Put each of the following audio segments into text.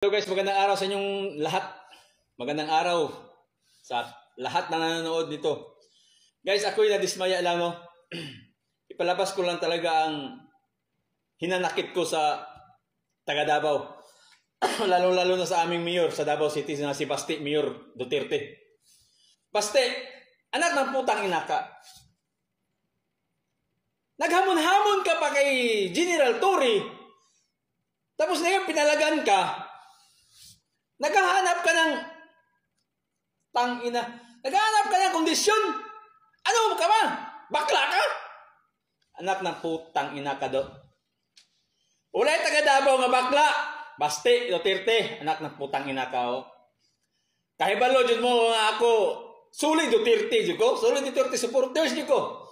Hello guys, magandang araw sa inyong lahat. Magandang araw sa lahat na nanonood nito. Guys, ako'y nadismaya lang, no? Ipalabas ko lang talaga ang hinanakit ko sa taga Davao. Lalo-lalo na sa aming mayor sa Davao City na si Basti, Mayor Duterte. Basti, anak ng putang ina ka. Naghamon-hamon ka pa kay General Torre. Tapos ngayon pinalagan ka. Naghahanap ka ng tangina. Naghahanap ka ng kondisyon. Ano ka ba? Bakla ka? Anak ng putang ina ka do. Ulay taga Davao nga bakla. Basti, Duterte. Anak ng putang ina ka, oh. Kahibalo dyan mo nga ako. Suli Duterte dyan ko. Suli Duterte supporters dyan ko.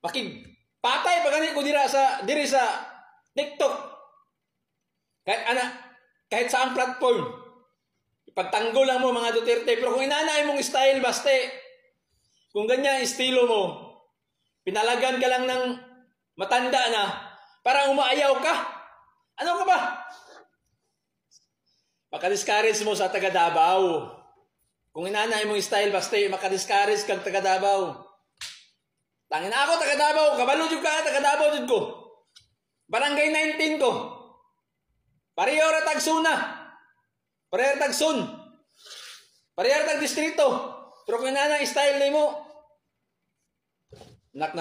Patay pa ganit ko diri sa TikTok. Kahit saang platform, ipagtanggol lang mo mga Duterte. Pero kung inanay mong style, Baste, kung ganyan estilo mo, pinalagan ka lang ng matanda na, parang umaayaw ka. Ano ka ba? Makadiscourage mo sa taga Davao. Kung inanay mong style, Baste, makadiscourage kang taga Davao. Tangin na ako, taga Davao. Kabalo dyan ka, taga Davao dyan ko. Barangay 19 ko. Pareho ratag suna. Pareho ratag sun. Pareho ratag distrito. Pero kung na style ni mo, nak.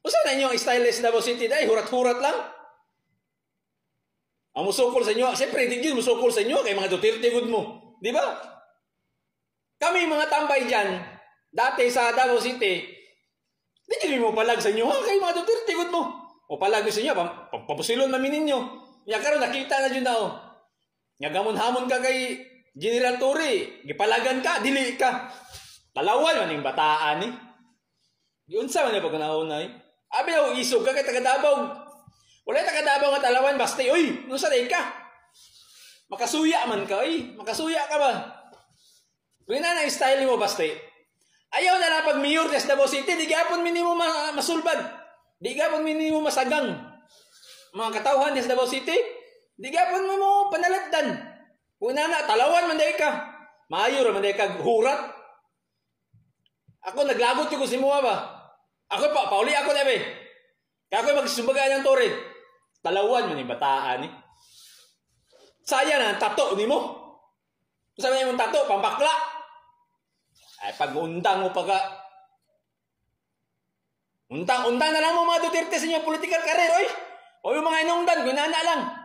Usa na inyo ang stylist Davao City dahil hurat-hurat lang. Ang musukol sa inyo, siyempre hindi yun musukol sa inyo kay mga Duterte good mo. Di ba? Kami mga tambay dyan, dati sa Davao City, hindi mo palag sa inyo, ha? Kay mga Duterte good mo. O palag sa inyo, papusilon mamin ninyo. Nga karon nakita na dyan na, oh. Nga gamon-hamon ka kay General Torre. Gipalagan ka, dili ka. Talawan man yung bataan, eh. Giunsa man yung pagkanaon, eh. Abi ako, isog ka kay taga Davao. Wala taga Davao nga talawan, Basti. Uy, nung sanay ka? Makasuya man ka, eh. Makasuya ka ba? Kung na style mo, Basti. Ayaw na lang pag mayor sa Davao City, di gapon minimo masulbad. Di gapon minimo masagang. Mga katawhan sa Davao City, di gapon mo panaladdan. Kung na talawan man day ka. Maayo ra man day ka hurat. Ako naglagot ko si mo ba? Ako pauli ako dabe. Kaya ako magsumbaga ng Torre. Talawan man ni bataan eh. Sayang ang tato nimo. Sabi mo tato pambakla. Ay pag-undang mo pagka Untang na lang mo mga Duterte sa inyong political career, oy. O yung mga inungdan, ginana lang.